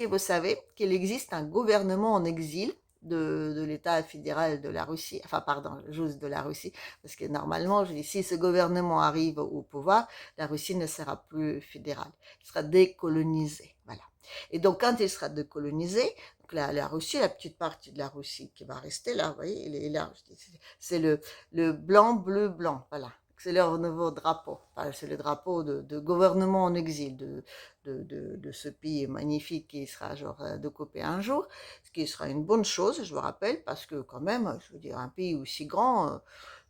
Et vous savez qu'il existe un gouvernement en exil de l'État fédéral de la Russie, enfin pardon, juste de la Russie, parce que normalement, je dis, si ce gouvernement arrive au pouvoir, la Russie ne sera plus fédérale, elle sera décolonisée, voilà. Et donc quand elle sera décolonisée, donc la Russie, la petite partie de la Russie qui va rester là, vous voyez, elle est là, c'est le blanc, bleu, blanc, voilà. C'est leur nouveau drapeau. Enfin, c'est le drapeau de gouvernement en exil, de ce pays magnifique qui sera genre découpé un jour, ce qui sera une bonne chose, je vous rappelle, parce que quand même, je veux dire, un pays aussi grand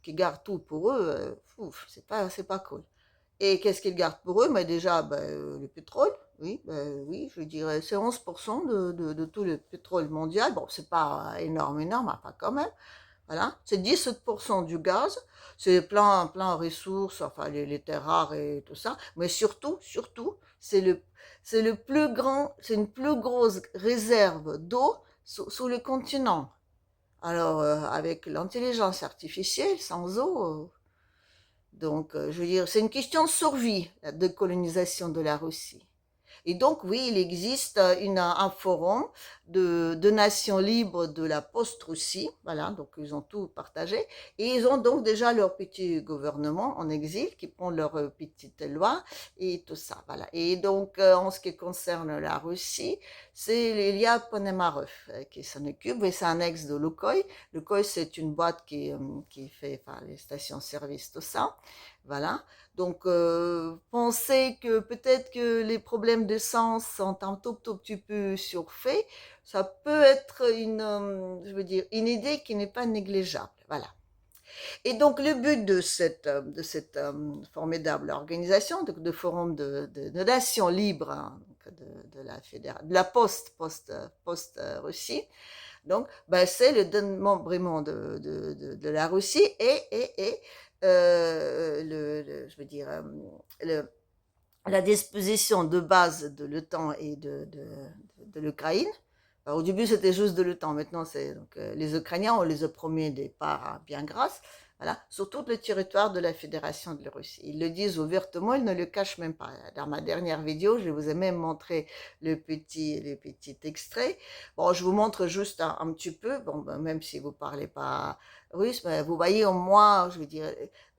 qui garde tout pour eux, c'est pas cool. Et qu'est-ce qu'ils gardent pour eux? Mais déjà, le pétrole, oui, oui, je dirais, c'est 11% de tout le pétrole mondial. Bon, c'est pas énorme, énorme, enfin quand même. Voilà, c'est 17% du gaz, c'est plein ressources, enfin les terres rares et tout ça, mais surtout, c'est le plus grand, c'est une plus grosse réserve d'eau sous le continent. Alors, avec l'intelligence artificielle, sans eau, donc, je veux dire, c'est une question de survie, la décolonisation de la Russie. Et donc, oui, il existe un forum de nations libres de la post-Russie. Voilà, donc ils ont tout partagé. Et ils ont donc déjà leur petit gouvernement en exil qui prend leurs petites lois et tout ça. Voilà. Et donc, en ce qui concerne la Russie, c'est Lilia Ponomarev qui s'en occupe. Et c'est un ex de Lukoil. Lukoil, c'est une boîte qui fait enfin, les stations-service, tout ça. Voilà. Donc, penser que peut-être que les problèmes de sens sont un tout petit peu surfaits, ça peut être je veux dire, une idée qui n'est pas négligeable. Voilà. Et donc, le but de cette formidable organisation, de forum de nations libres, hein, de la de la post-Russie, donc, ben, c'est le démembrement de la Russie et je veux dire, la disposition de base de l'OTAN et de l'Ukraine. Alors, au début, c'était juste de l'OTAN. Maintenant, c'est donc les Ukrainiens, on les a promis des parts bien grasses. Voilà, sur tout le territoire de la Fédération de la Russie. Ils le disent ouvertement, ils ne le cachent même pas. Dans ma dernière vidéo, je vous ai même montré le petit extrait. Bon, je vous montre juste un petit peu, bon, ben, même si vous parlez pas russe, ben, vous voyez au moins, je veux dire,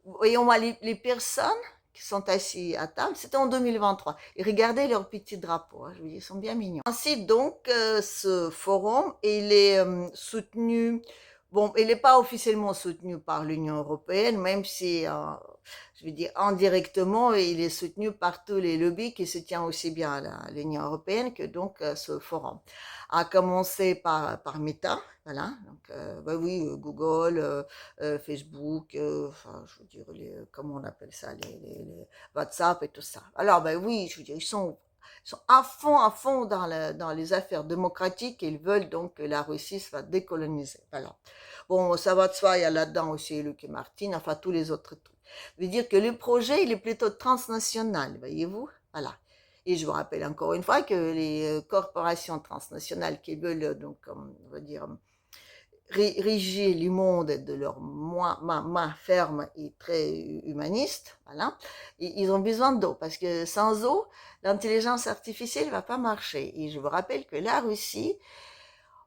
vous voyez au moins les personnes qui sont assis à table, c'était en 2023. Et regardez leurs petits drapeaux, hein, je vous dis, ils sont bien mignons. Ensuite, donc, ce forum, il est soutenu, bon, il n'est pas officiellement soutenu par l'Union européenne, même si, je veux dire, indirectement, il est soutenu par tous les lobbies qui se tiennent aussi bien à l'Union européenne que donc ce forum. À commencer par Meta, voilà, donc, bah oui, Google, Facebook, enfin, je veux dire, comment on appelle ça, les WhatsApp et tout ça. Alors, ben oui, je veux dire, ils sont à fond dans les affaires démocratiques et ils veulent donc que la Russie soit décolonisée. Voilà. Bon, ça va de soi, il y a là-dedans aussi Luc et Martin, enfin tous les autres trucs. Je veux dire que le projet, il est plutôt transnational, voyez-vous. Voilà. Et je vous rappelle encore une fois que les corporations transnationales qui veulent, donc, on va dire, régir le monde de leur main ferme et très humaniste, voilà, et ils ont besoin d'eau, parce que sans eau, l'intelligence artificielle ne va pas marcher. Et je vous rappelle que la Russie,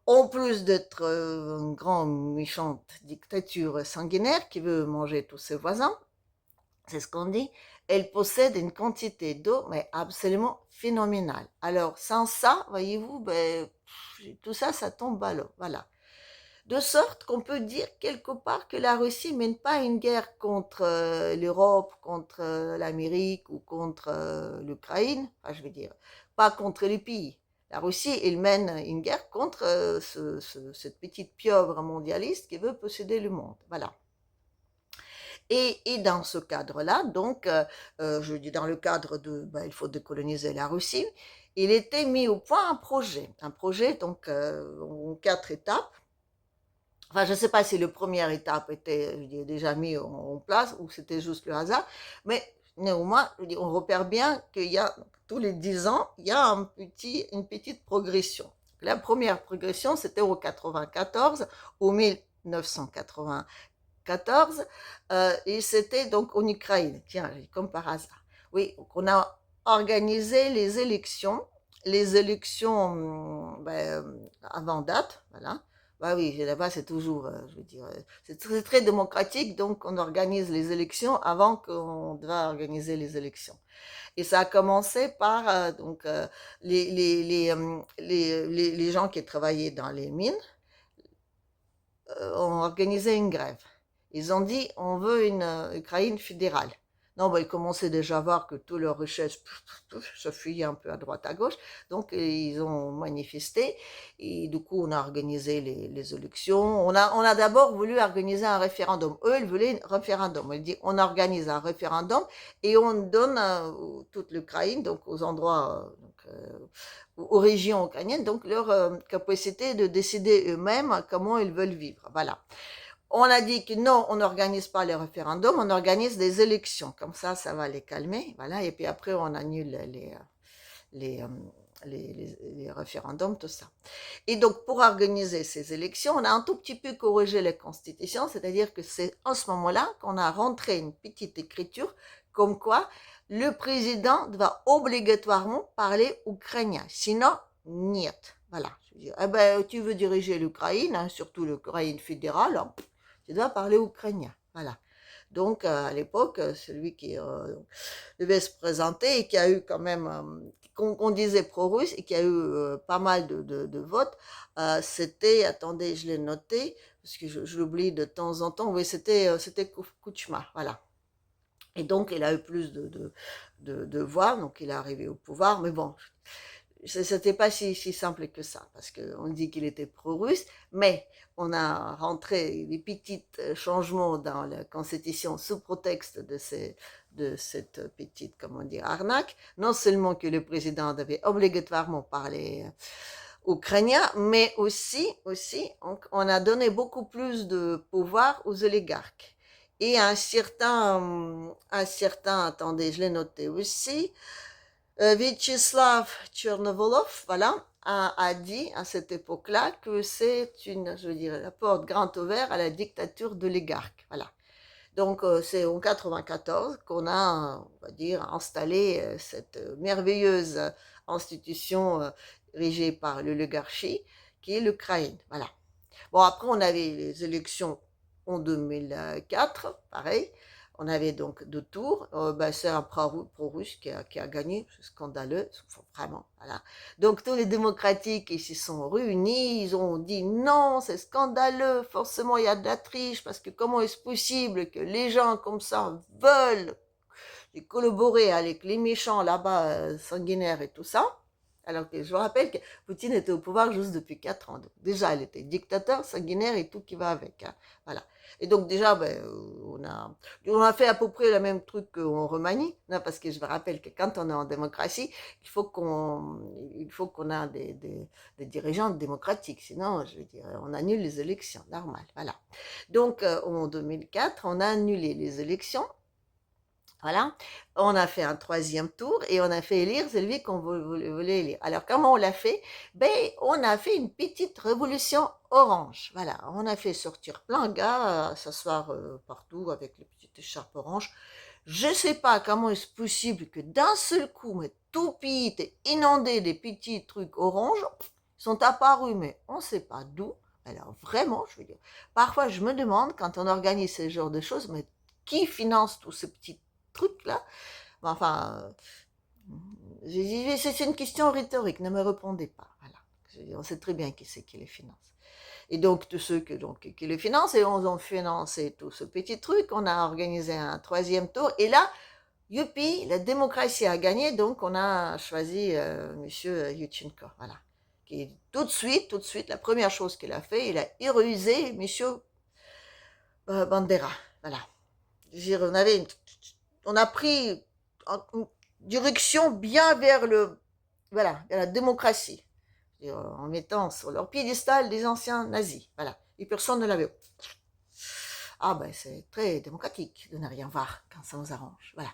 en plus d'être une grande méchante dictature sanguinaire qui veut manger tous ses voisins, c'est ce qu'on dit, elle possède une quantité d'eau, mais absolument phénoménale. Alors, sans ça, voyez-vous, ben, tout ça, ça tombe à l'eau, voilà. De sorte qu'on peut dire quelque part que la Russie mène pas une guerre contre l'Europe, contre l'Amérique ou contre l'Ukraine, enfin, je veux dire, pas contre les pays. La Russie, elle mène une guerre contre cette petite pieuvre mondialiste qui veut posséder le monde. Voilà. Et dans ce cadre-là, donc, je dis dans le cadre de, ben, il faut décoloniser la Russie, il était mis au point un projet donc en 4 étapes. Enfin, je ne sais pas si la première étape était déjà mise en place ou c'était juste le hasard, mais néanmoins, on repère bien qu'il y a tous les 10 ans, il y a une petite progression. La première progression, c'était au 94, au 1994, et c'était donc en Ukraine, tiens, comme par hasard. Oui, donc on a organisé les élections les élections avant date, voilà. Bah oui, là-bas c'est toujours, je veux dire, c'est très, très démocratique, donc on organise les élections avant qu'on doit organiser les élections. Et ça a commencé par les gens qui travaillaient dans les mines ont organisé une grève. Ils ont dit on veut une Ukraine fédérale. Non, bah, ils commençaient déjà à voir que toutes leurs richesses se fuyaient un peu à droite à gauche. Donc, ils ont manifesté. Et du coup, on a organisé les élections. On a d'abord voulu organiser un référendum. Eux, ils voulaient un référendum. Ils dit on organise un référendum et on donne toute l'Ukraine, donc aux endroits, aux régions ukrainiennes, donc leur capacité de décider eux-mêmes comment ils veulent vivre. Voilà. On a dit que non, on n'organise pas les référendums, on organise des élections. Comme ça va les calmer. Voilà. Et puis après, on annule les, euh, les référendums, tout ça. Et donc, pour organiser ces élections, on a un tout petit peu corrigé les constitutions, c'est-à-dire que c'est en ce moment-là qu'on a rentré une petite écriture comme quoi le président doit obligatoirement parler ukrainien. Sinon, niet. Voilà. Je veux dire, eh ben, tu veux diriger l'Ukraine, hein, surtout l'Ukraine fédérale, hein, tu dois parler ukrainien. Voilà. Donc, à l'époque, celui qui devait se présenter et qui a eu quand même, qu'on disait pro-russe et qui a eu pas mal de votes, c'était, attendez, je l'ai noté, parce que je l'oublie de temps en temps, oui, c'était Kuchma, voilà. Et donc, il a eu plus de voix, donc il est arrivé au pouvoir, mais bon, c'était pas si simple que ça, parce qu'on dit qu'il était pro-russe, mais on a rentré des petits changements dans la constitution sous prétexte de cette petite, comment dire, arnaque. Non seulement que le président devait obligatoirement parler ukrainien, mais aussi, on a donné beaucoup plus de pouvoir aux oligarques. Et attendez, je l'ai noté aussi, Vyacheslav Tchernovolov, voilà, a dit à cette époque-là que c'est une, je veux dire, la porte grande ouverte à la dictature d'oligarques, voilà. Donc c'est en 94 qu'on a, on va dire, installé cette merveilleuse institution dirigée par l'oligarchie qui est l'Ukraine, voilà. Bon, après, on avait les élections en 2004, pareil. On avait donc deux tours. C'est un pro-russe qui a gagné, c'est scandaleux, vraiment. Voilà. Donc tous les démocratiques ils se sont réunis, ils ont dit non, c'est scandaleux, forcément il y a de la triche, parce que comment est-ce possible que les gens comme ça veulent collaborer avec les méchants là-bas, sanguinaires et tout ça. Alors que je vous rappelle que Poutine était au pouvoir juste depuis 4 ans. Donc déjà, il était dictateur, sanguinaire et tout qui va avec. Hein. Voilà. Et donc déjà, on a fait à peu près le même truc qu'en Roumanie, non, parce que je vous rappelle que quand on est en démocratie, il faut qu'on ait des dirigeants démocratiques. Sinon, je veux dire, on annule les élections, normal. Voilà. Donc en 2004, on a annulé les élections. Voilà, on a fait un troisième tour et on a fait élire celui qu'on voulait élire. Alors, comment on l'a fait? On a fait une petite révolution orange. Voilà, on a fait sortir plein de gars, s'asseoir partout avec les petites écharpes oranges. Je ne sais pas comment est-ce possible que d'un seul coup, mais tout le pays était inondé des petits trucs oranges, sont apparus, mais on ne sait pas d'où. Alors, vraiment, je veux dire, parfois je me demande, quand on organise ce genre de choses, mais qui finance tous ces petits truc-là. Enfin, c'est une question rhétorique, ne me répondez pas. Voilà. On sait très bien qui c'est qui les finance. Et donc, tous ceux qui les financent, et on a financé tout ce petit truc, on a organisé un troisième tour, et là, youpi, la démocratie a gagné, donc on a choisi Monsieur Yushchenko, voilà. Qui, tout de suite, la première chose qu'il a fait, il a érusé Monsieur Bandera, voilà. On a pris une direction bien vers vers la démocratie, en mettant sur leur piédestal des anciens nazis, voilà, et personne ne l'avait. Ah ben c'est très démocratique de ne rien voir quand ça nous arrange, voilà.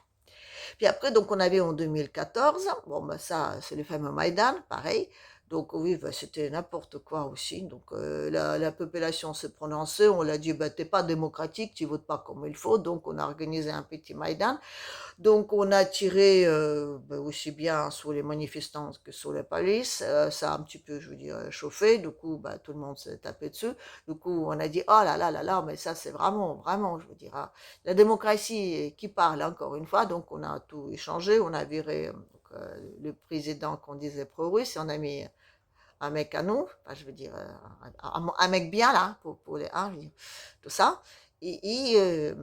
Puis après, donc on avait en 2014, bon ben ça c'est le fameux Maïdan, pareil, Donc oui, bah, c'était n'importe quoi aussi. Donc la population s'est prononcée, on l'a dit, bah, t'es pas démocratique, tu votes pas comme il faut. Donc on a organisé un petit Maïdan. Donc on a tiré bah, aussi bien sur les manifestants que sur la police. Ça a un petit peu, je veux dire, chauffé. Du coup, bah, tout le monde s'est tapé dessus. Du coup, on a dit, oh là là là là, mais ça c'est vraiment, vraiment, je veux dire, hein, la démocratie qui parle, encore une fois. Donc on a tout échangé, on a viré le président qu'on disait pro-russe et on a mis un mec à nous, enfin, je veux dire, un mec bien là, pour les, hein, je veux dire, tout ça. Et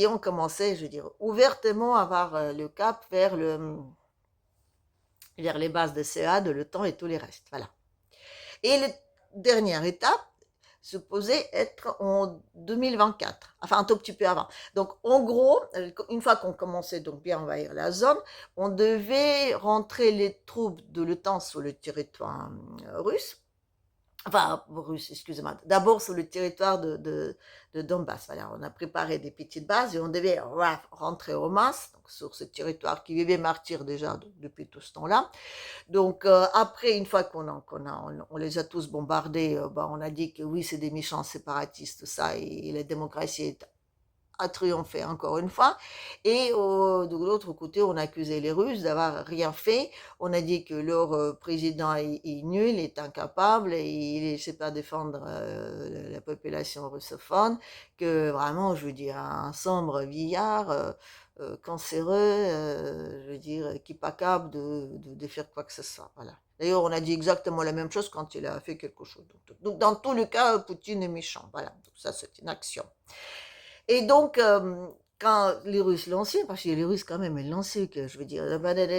on commençait, je veux dire, ouvertement à avoir le cap vers les bases de CA, de l'OTAN et tous les restes. Voilà. Et la dernière étape supposait être en 2024, enfin un tout petit peu avant. Donc en gros, une fois qu'on commençait donc bien à envahir la zone, on devait rentrer les troupes de l'OTAN sur le territoire russe, enfin russe, excusez-moi, d'abord sur le territoire de Donbass. Voilà, on a préparé des petites bases et on devait rentrer en masse donc, sur ce territoire qui vivait martyr déjà depuis tout ce temps-là. Donc après, une fois on les a tous bombardés, bah, on a dit que oui, c'est des méchants séparatistes, tout ça, et la démocratie a triomphé encore une fois. Et de l'autre côté, on a accusé les Russes d'avoir rien fait. On a dit que leur président est nul, est incapable, et il ne sait pas défendre la population russophone, que vraiment, je veux dire, un sombre vieillard, cancéreux, je veux dire, qui n'est pas capable de faire quoi que ce soit. Voilà. D'ailleurs, on a dit exactement la même chose quand il a fait quelque chose. Donc dans tous les cas, Poutine est méchant. Voilà. Donc ça, c'est une action. Et donc, quand les Russes l'ont su, parce que les Russes quand même, ils l'ont su, que je veux dire,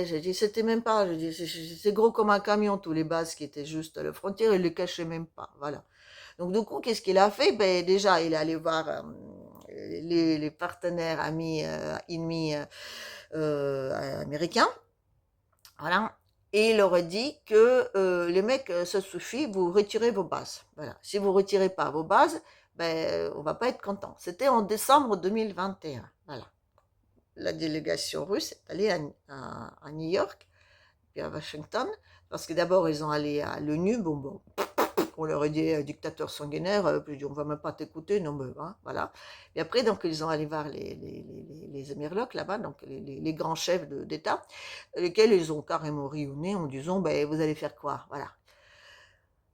j'ai dit, c'était même pas, je dis, c'est gros comme un camion, tous les bases qui étaient juste à la frontière, ils ne le cachaient même pas, voilà. Donc du coup, qu'est-ce qu'il a fait? Ben déjà, il est allé voir les partenaires, amis, ennemis américains, voilà. Et il leur a dit que les mecs, ça suffit, vous retirez vos bases. Voilà. Si vous ne retirez pas vos bases, ben, on va pas être content. C'était en décembre 2021. Voilà. La délégation russe est allée à New York, puis à Washington, parce que d'abord, ils ont allé à l'ONU. Bon, on leur a dit dictateur sanguinaire, puis on va même pas t'écouter, non mais hein, voilà. Et après, donc, ils ont allé voir les Amirlocs là-bas, donc les grands chefs d'État, lesquels ils ont carrément ri au nez en disant, ben, vous allez faire quoi? Voilà.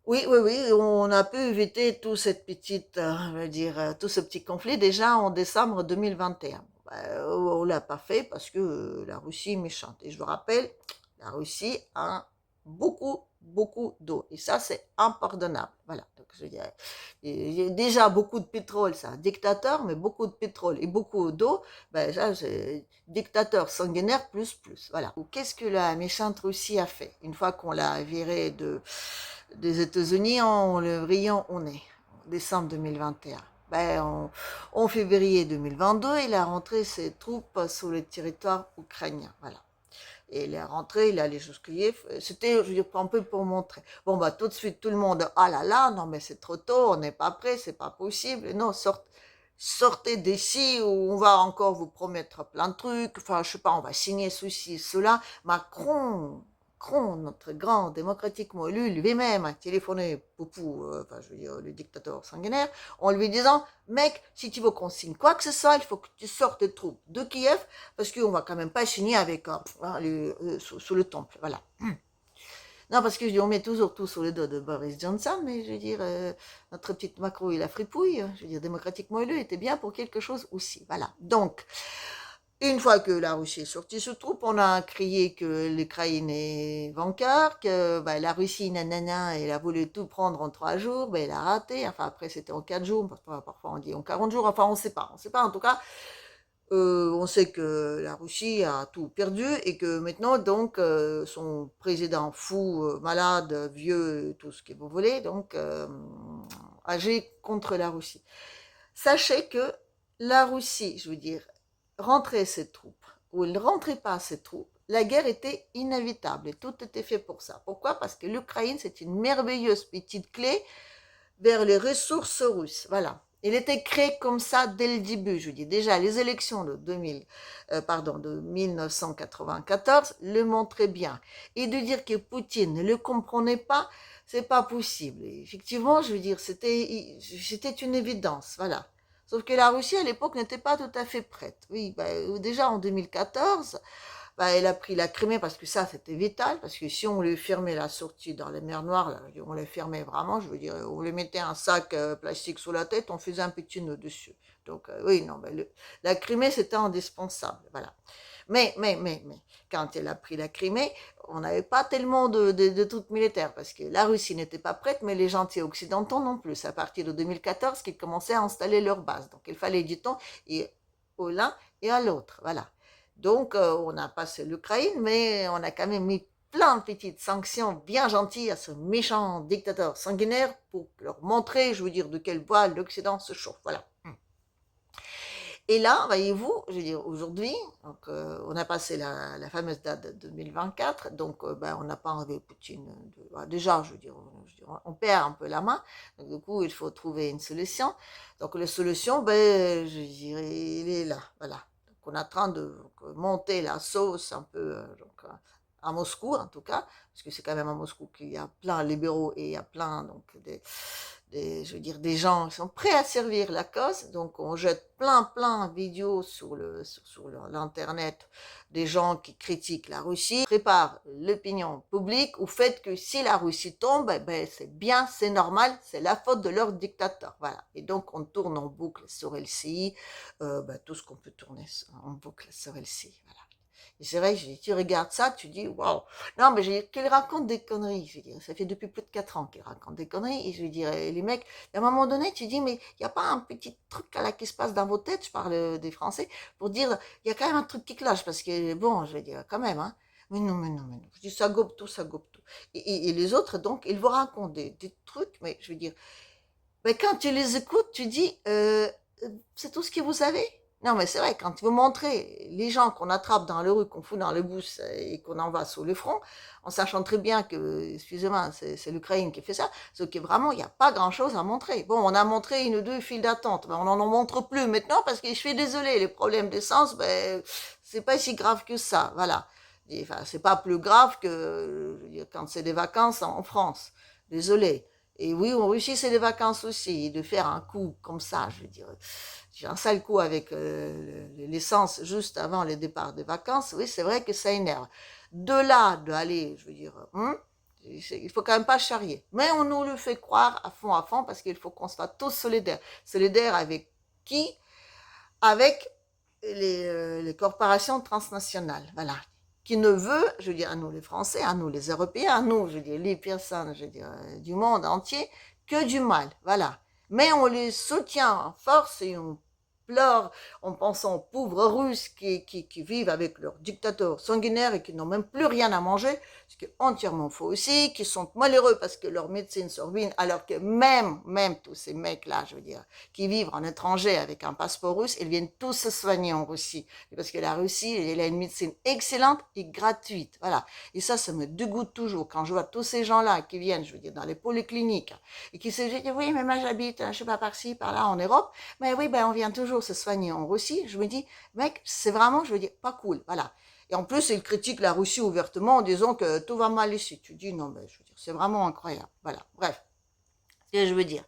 Oui, oui, oui, on a pu éviter tout cette petite, on va dire, tout ce petit conflit déjà en décembre 2021. Ben, on l'a pas fait parce que la Russie est méchante. Et je vous rappelle, la Russie a beaucoup, beaucoup d'eau. Et ça, c'est impardonnable. Voilà. Donc, je dirais, il y a déjà beaucoup de pétrole, c'est un dictateur, mais beaucoup de pétrole et beaucoup d'eau, ben, ça, c'est dictateur sanguinaire plus, plus. Voilà. Qu'est-ce que la méchante Russie a fait? Une fois qu'on l'a viré des États-Unis, en le brillant, on est en décembre 2021. Ben, en février 2022, il a rentré ses troupes sur le territoire ukrainien. Voilà. Et il est rentré, il est allé jusqu'à Kiev. C'était, je veux dire, un peu pour montrer. Bon, bah, tout de suite, tout le monde, ah là là, non, mais c'est trop tôt, on n'est pas prêt, c'est pas possible. Non, sortez d'ici où on va encore vous promettre plein de trucs. Enfin, je sais pas, on va signer ceci, cela. Macron, notre grand démocratiquement élu, lui-même a téléphoné Poupou, enfin, je veux dire, le dictateur sanguinaire, en lui disant, mec, si tu veux qu'on signe quoi que ce soit, il faut que tu sortes tes troupes de Kiev, parce qu'on va quand même pas signer avec, sous le temple, voilà. Non, parce que je dis, on met toujours tout sur le dos de Boris Johnson, mais je veux dire, notre petite Macron, il a fripouille, je veux dire, démocratiquement élu, était bien pour quelque chose aussi, voilà. Donc, une fois que la Russie est sortie sous troupe, on a crié que l'Ukraine est vainqueur, que bah, la Russie, nanana, elle a voulu tout prendre en 3 jours, bah, elle a raté. Enfin, après, c'était en 4 jours, parfois on dit en 40 jours, enfin, on sait pas. On sait pas, en tout cas, on sait que la Russie a tout perdu et que maintenant, donc, son président fou, malade, vieux, tout ce que vous voulez, donc, agit contre la Russie. Sachez que la Russie, je veux dire, rentrait ses troupes ou il ne rentrait pas ses troupes, la guerre était inévitable et tout était fait pour ça. Pourquoi? Parce que l'Ukraine, c'est une merveilleuse petite clé vers les ressources russes. Voilà. Il était créé comme ça dès le début. Je dis déjà, les élections de 1994 le montraient bien. Et de dire que Poutine ne le comprenait pas, c'est pas possible. Et effectivement, je veux dire, c'était une évidence, voilà. Sauf que la Russie à l'époque n'était pas tout à fait prête. Oui, déjà en 2014, elle a pris la Crimée parce que ça c'était vital, parce que si on lui fermait la sortie dans les mers Noires, là, on les fermait vraiment, je veux dire, on lui mettait un sac plastique sous la tête, on faisait un petit nœud dessus. Donc oui, non, la Crimée c'était indispensable, voilà. Mais, quand elle a pris la Crimée, on n'avait pas tellement de troupes militaires, parce que la Russie n'était pas prête, mais les gentils occidentaux non plus. C'est à partir de 2014 qu'ils commençaient à installer leur base. Donc il fallait du temps et au l'un et à l'autre, voilà. Donc, on a passé l'Ukraine, mais on a quand même mis plein de petites sanctions bien gentilles à ce méchant dictateur sanguinaire pour leur montrer, je veux dire, de quel bois l'Occident se chauffe. Voilà. Et là, voyez-vous, je veux dire, aujourd'hui, donc, on a passé la fameuse date de 2024, donc on n'a pas enlevé Poutine. Déjà, je veux dire, on perd un peu la main, donc du coup, il faut trouver une solution. Donc la solution, je dirais, il est là, voilà. Donc, on est en train de monter la sauce un peu, à Moscou en tout cas, parce que c'est quand même à Moscou qu'il y a plein de libéraux et il y a plein donc je veux dire, des gens qui sont prêts à servir la cause. Donc, on jette plein de vidéos sur l'internet des gens qui critiquent la Russie, préparent l'opinion publique au fait que si la Russie tombe, c'est bien, c'est normal, c'est la faute de leur dictateur. Voilà. Et donc, on tourne en boucle sur LCI, tout ce qu'on peut tourner en boucle sur LCI. Voilà. Et c'est vrai, tu regardes ça, tu dis, waouh. Non, mais qu'il raconte des conneries, je veux dire. Ça fait depuis plus de 4 ans qu'il raconte des conneries. Et je veux dire, les mecs, à un moment donné, tu dis, mais il n'y a pas un petit truc là qui se passe dans vos têtes, je parle des Français, pour dire, il y a quand même un truc qui cloche, parce que, bon, je veux dire, quand même, hein. Mais non. Je dis, ça gobe tout, ça gobe tout. Et les autres, donc, ils vous racontent des trucs, mais je veux dire, mais quand tu les écoutes, tu dis, c'est tout ce que vous savez. Non, mais c'est vrai, quand tu veux montrer les gens qu'on attrape dans le rue, qu'on fout dans le bus et qu'on envoie sur le front, en sachant très bien que, excusez-moi, c'est l'Ukraine qui fait ça, ce qui vraiment, il n'y a pas grand-chose à montrer. Bon, on a montré une ou deux files d'attente, mais on n'en montre plus maintenant parce que je suis désolé, les problèmes d'essence, c'est pas si grave que ça, voilà. Enfin, c'est pas plus grave que quand c'est des vacances en France. Désolé. Et oui, en Russie, c'est des vacances aussi. Et de faire un coup comme ça, je veux dire, j'ai un sale coup avec l'essence juste avant le départ des vacances, oui, c'est vrai que ça énerve. De là, d'aller, je veux dire, il faut quand même pas charrier. Mais on nous le fait croire à fond, parce qu'il faut qu'on soit tous solidaires. Solidaires avec qui? Avec les corporations transnationales, voilà. Qui ne veut, je veux dire, à nous les Français, à nous les Européens, à nous, je veux dire, les personnes, je veux dire, du monde entier, que du mal, voilà. Mais on les soutient en force et on pleure en pensant aux pauvres Russes qui vivent avec leurs dictateurs sanguinaires et qui n'ont même plus rien à manger, ce qui est entièrement faux aussi, qui sont malheureux parce que leur médecine se ruine, alors que même tous ces mecs-là, je veux dire, qui vivent en étranger avec un passeport russe, ils viennent tous se soigner en Russie. Parce que la Russie, elle a une médecine excellente et gratuite. Voilà. Et ça me dégoûte toujours quand je vois tous ces gens-là qui viennent, je veux dire, dans les polycliniques et qui se disent, oui, mais moi j'habite, je sais pas, par-ci, par-là, en Europe, mais oui, on vient toujours se soigner en Russie. Je me dis, mec, c'est vraiment, je veux dire, pas cool. Voilà. Et en plus, ils critiquent la Russie ouvertement en disant que tout va mal ici. Tu dis, non, mais je veux dire, c'est vraiment incroyable. Voilà. Bref. Ce que je veux dire,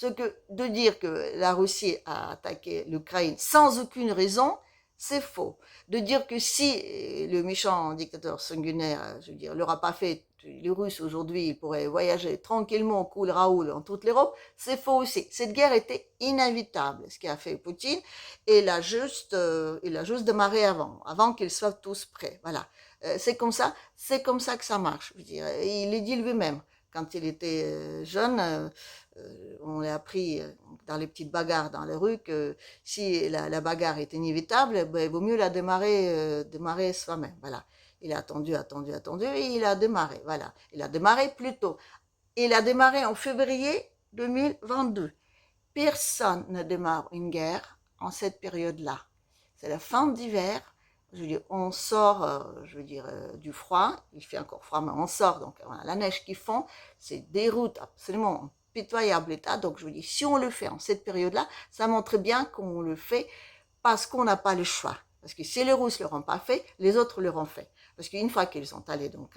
de dire que la Russie a attaqué l'Ukraine sans aucune raison, c'est faux. De dire que si le méchant dictateur sanguinaire, je veux dire, l'aura pas fait, les Russes aujourd'hui, ils pourraient voyager tranquillement, cool Raoul, en toute l'Europe, c'est faux aussi. Cette guerre était inévitable, ce qu'a fait Poutine, et il a juste démarré avant qu'ils soient tous prêts. Voilà. C'est comme ça que ça marche. Je veux dire, il l'a dit lui-même quand il était jeune, on l'a appris dans les petites bagarres dans les rues que si la bagarre est inévitable, il vaut mieux la démarrer soi-même. Voilà. Il a attendu et il a démarré. Voilà. Il a démarré plus tôt. Il a démarré en février 2022. Personne ne démarre une guerre en cette période-là. C'est la fin d'hiver. Je veux dire, on sort, du froid. Il fait encore froid, mais on sort. Donc, on a la neige qui fond. C'est des routes absolument pitoyable état. Donc, je vous dis, si on le fait en cette période-là, ça montre bien qu'on le fait parce qu'on n'a pas le choix. Parce que si les Russes ne l'auront pas fait, les autres l'auront fait. Parce qu'une fois qu'ils sont allés donc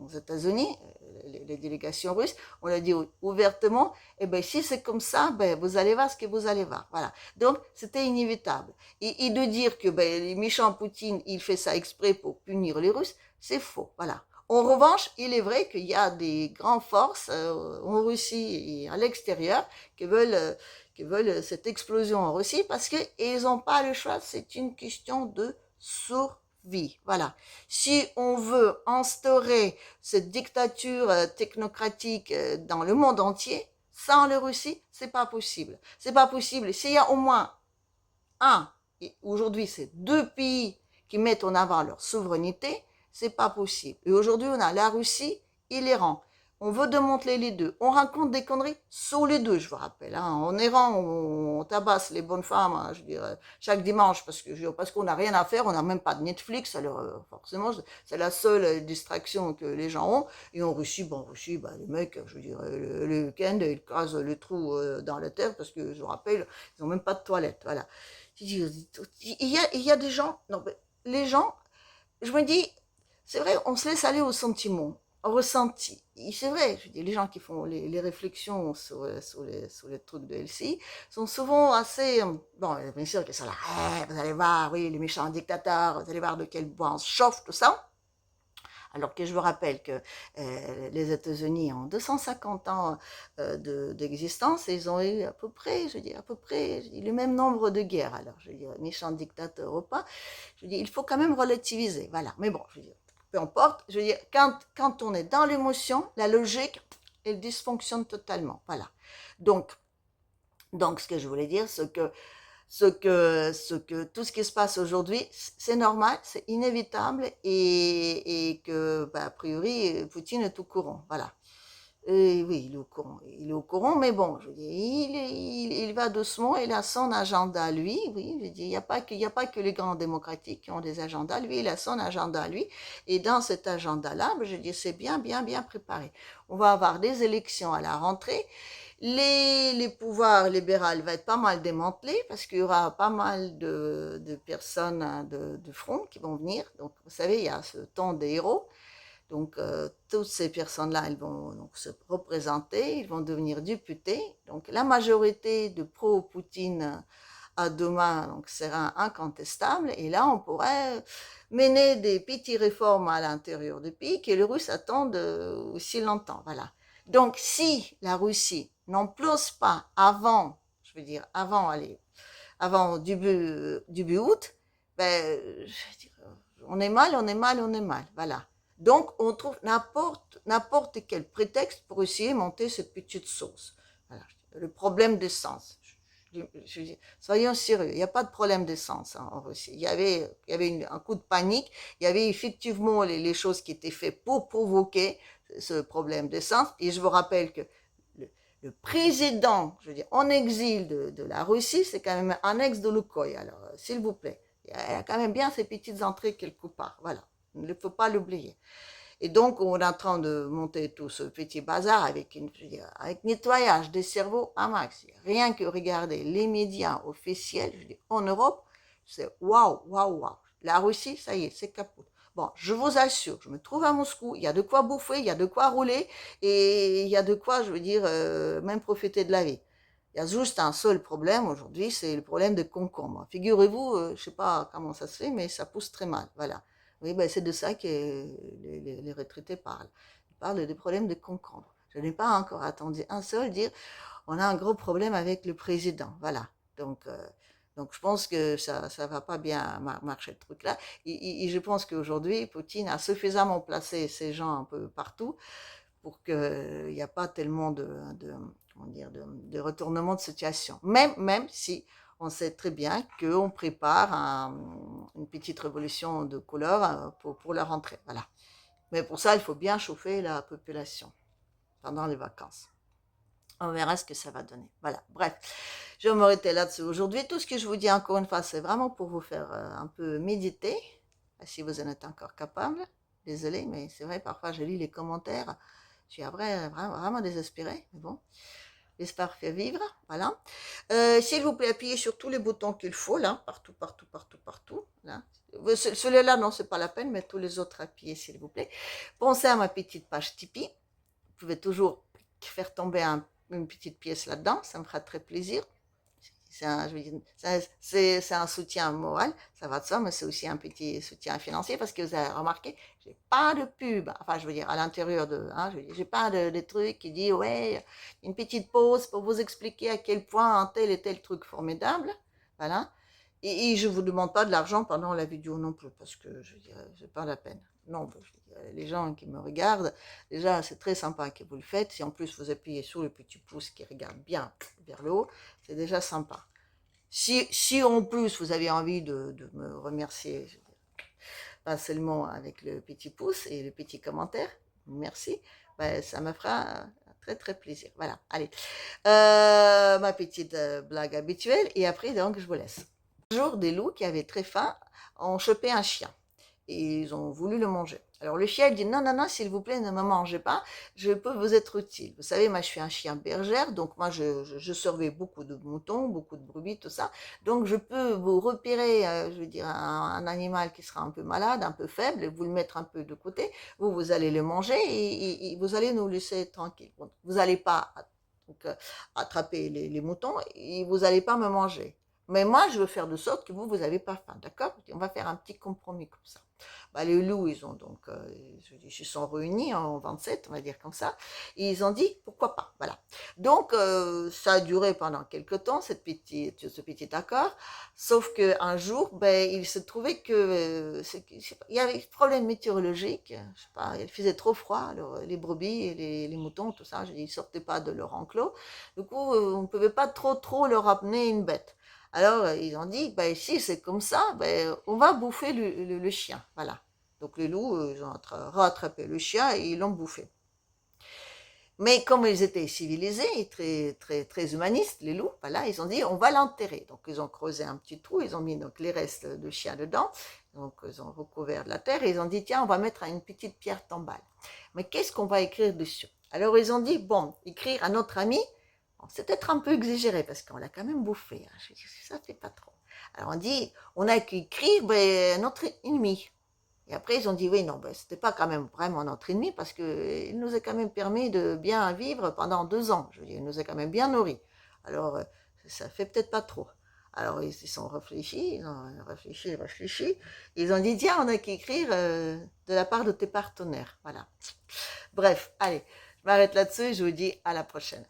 aux États-Unis, les délégations russes, on leur dit ouvertement, eh ben si c'est comme ça, ben vous allez voir ce que vous allez voir. Voilà. Donc c'était inévitable. Et de dire que ben les méchants Poutine, il fait ça exprès pour punir les Russes, c'est faux. Voilà. En revanche, il est vrai qu'il y a des grandes forces en Russie et à l'extérieur qui veulent cette explosion en Russie parce qu'ils n'ont pas le choix. C'est une question de survie. Voilà. Si on veut instaurer cette dictature technocratique dans le monde entier, sans la Russie, c'est pas possible. C'est pas possible. S'il y a au moins un, et aujourd'hui c'est deux pays qui mettent en avant leur souveraineté, c'est pas possible. Et aujourd'hui on a la Russie et l'Iran. On veut démanteler les deux. On raconte des conneries sur les deux, je vous rappelle. Hein. En Iran, on tabasse les bonnes femmes, hein, je dirais, chaque dimanche, parce qu'on n'a rien à faire, on n'a même pas de Netflix, alors forcément, c'est la seule distraction que les gens ont. Et en Russie, les mecs, je dirais, le week-end, ils casent le trou dans la terre, parce que, je vous rappelle, ils n'ont même pas de toilette, voilà. Il y a des gens, non, les gens, je me dis, c'est vrai, on se laisse aller au sentiment, au ressenti. C'est vrai, je dis, les gens qui font les réflexions sur les trucs de LCI sont souvent assez, bon, bien sûr que ça là, vous allez voir, oui, les méchants dictateurs, vous allez voir de quel bois on se chauffe, tout ça. Alors que je vous rappelle que les États-Unis ont 250 ans d'existence et ils ont eu à peu près, le même nombre de guerres. Alors, je veux dire, méchant dictateur ou pas, je veux dire, il faut quand même relativiser. Voilà. Mais bon, je veux dire, peu importe. Je veux dire, quand on est dans l'émotion, la logique, elle dysfonctionne totalement. Voilà. Donc, ce que je voulais dire, c'est que tout ce qui se passe aujourd'hui, c'est normal, c'est inévitable et que, bah, a priori, Poutine est au courant. Voilà. Et oui, il est au courant. Il est au courant, mais bon, je veux dire, il va doucement, il a son agenda, lui. Oui, je veux dire, il y a pas que les grands démocratiques qui ont des agendas. Lui, il a son agenda, lui. Et dans cet agenda-là, je dis, c'est bien, bien, bien préparé. On va avoir des élections à la rentrée. Les pouvoirs libéraux vont être pas mal démantelés parce qu'il y aura pas mal de personnes hein, de front qui vont venir. Donc, vous savez, il y a ce temps des héros. Donc, toutes ces personnes-là, elles vont donc se représenter, ils vont devenir députés. Donc, la majorité de pro-Poutine à demain donc, sera incontestable. Et là, on pourrait mener des petites réformes à l'intérieur du pays que les Russes attendent aussi longtemps. Voilà. Donc, si la Russie n'implose pas avant, je veux dire, avant début août, ben, je veux dire, on est mal, on est mal, on est mal. Voilà. Donc, on trouve n'importe quel prétexte pour essayer de monter cette petite sauce. Voilà. Le problème d'essence. Soyons sérieux, il n'y a pas de problème d'essence hein, en Russie. Il y avait un coup de panique, il y avait effectivement les choses qui étaient faites pour provoquer ce problème d'essence. Et je vous rappelle que le président, je veux dire, en exil de la Russie, c'est quand même un ex de Lukoil. Alors, s'il vous plaît, il y a quand même bien ces petites entrées quelque part. Voilà, il ne faut pas l'oublier. Et donc, on est en train de monter tout ce petit bazar avec, avec nettoyage des cerveaux à max. Rien que regarder les médias officiels, je dis, en Europe, c'est waouh, waouh, waouh. La Russie, ça y est, c'est capot. Bon, je vous assure, je me trouve à Moscou, il y a de quoi bouffer, il y a de quoi rouler, et il y a de quoi, je veux dire, même profiter de la vie. Il y a juste un seul problème aujourd'hui, c'est le problème de concombre. Figurez-vous, je ne sais pas comment ça se fait, mais ça pousse très mal. Voilà. Oui, ben c'est de ça que les retraités parlent. Ils parlent des problèmes de concombre. Je n'ai pas encore attendu un seul dire on a un gros problème avec le président. Voilà. Donc je pense que ça va pas bien marcher le truc là. Et je pense qu'aujourd'hui, Poutine a suffisamment placé ces gens un peu partout pour qu'il n'y a pas tellement comment dire, de retournement de situation. Même si on sait très bien qu'on prépare une petite révolution de couleur pour la rentrée. Voilà. Mais pour ça, il faut bien chauffer la population pendant les vacances. On verra ce que ça va donner. Voilà, bref, je vais m'arrêter là-dessus aujourd'hui. Tout ce que je vous dis encore une fois, c'est vraiment pour vous faire un peu méditer, si vous en êtes encore capable. Désolée, mais c'est vrai, parfois je lis les commentaires Je suis vraiment désespérée, mais bon. L'espoir fait vivre, voilà. S'il vous plaît, appuyez sur tous les boutons qu'il faut, là, partout, partout, partout, partout. Là. Celui-là, non, c'est pas la peine, mais tous les autres, appuyez, s'il vous plaît. Pensez à ma petite page Tipeee. Vous pouvez toujours faire tomber une petite pièce là-dedans, ça me fera très plaisir. C'est un soutien moral, ça va de soi, mais c'est aussi un petit soutien financier parce que vous avez remarqué, j'ai pas de pub, enfin je veux dire à l'intérieur de, hein, j'ai pas de trucs qui dit ouais, une petite pause pour vous expliquer à quel point un tel et tel truc formidable, voilà. Et je vous demande pas de l'argent pendant la vidéo non plus parce que je veux dire, c'est pas la peine. Non, je veux dire, les gens qui me regardent, déjà c'est très sympa que vous le faites. Si en plus vous appuyez sur le petit pouce qui regarde bien vers le haut, c'est déjà sympa. Si en plus vous avez envie de me remercier, pas seulement avec le petit pouce et le petit commentaire, merci, ben, ça me fera très très plaisir. Voilà, allez, ma petite blague habituelle et après donc je vous laisse. Un jour, des loups qui avaient très faim ont chopé un chien et ils ont voulu le manger. Alors le chien dit non, non, non, s'il vous plaît, ne me mangez pas, je peux vous être utile. Vous savez, moi je suis un chien bergère, donc moi je surveille beaucoup de moutons, beaucoup de brebis, tout ça. Donc je peux vous repérer, je veux dire, un animal qui sera un peu malade, un peu faible, et vous le mettre un peu de côté. Vous allez le manger et vous allez nous laisser tranquille. Vous n'allez pas donc, attraper les moutons et vous n'allez pas me manger. Mais moi, je veux faire de sorte que vous n'avez pas faim, d'accord? On va faire un petit compromis comme ça. Bah, les loups, ils ont donc, ils se sont réunis en 27, on va dire comme ça, et ils ont dit, pourquoi pas, voilà. Donc, ça a duré pendant quelques temps, ce petit accord, sauf qu'un jour, ben, il se trouvait que, il y avait un problème météorologique, je sais pas, il faisait trop froid, alors les brebis et les moutons, tout ça, ils sortaient pas de leur enclos, du coup, on ne pouvait pas trop leur amener une bête. Alors, ils ont dit, ben, si c'est comme ça, ben, on va bouffer le chien. Voilà. Donc, les loups, ils ont rattrapé le chien et ils l'ont bouffé. Mais comme ils étaient civilisés et très humanistes, les loups, voilà, ils ont dit, on va l'enterrer. Donc, ils ont creusé un petit trou, ils ont mis donc, les restes de chien dedans. Donc, ils ont recouvert de la terre et ils ont dit, tiens, on va mettre une petite pierre tombale. Mais qu'est-ce qu'on va écrire dessus? Alors, ils ont dit, bon, écrire à notre ami, bon, c'est peut-être un peu exagéré parce qu'on l'a quand même bouffé. Hein. Je dis, ça fait pas trop. Alors, on dit, on a qu'écrire ben, notre ennemi. Et après, ils ont dit, oui, non, ben, c'était pas quand même vraiment notre ennemi parce qu'il nous a quand même permis de bien vivre pendant 2 ans. Je veux dire, il nous a quand même bien nourris. Alors, ça fait peut-être pas trop. Alors, ils se sont réfléchis, ils ont réfléchi. Ils ont dit, tiens, on a qu'écrire de la part de tes partenaires. Voilà. Bref, allez, je m'arrête là-dessus et je vous dis à la prochaine.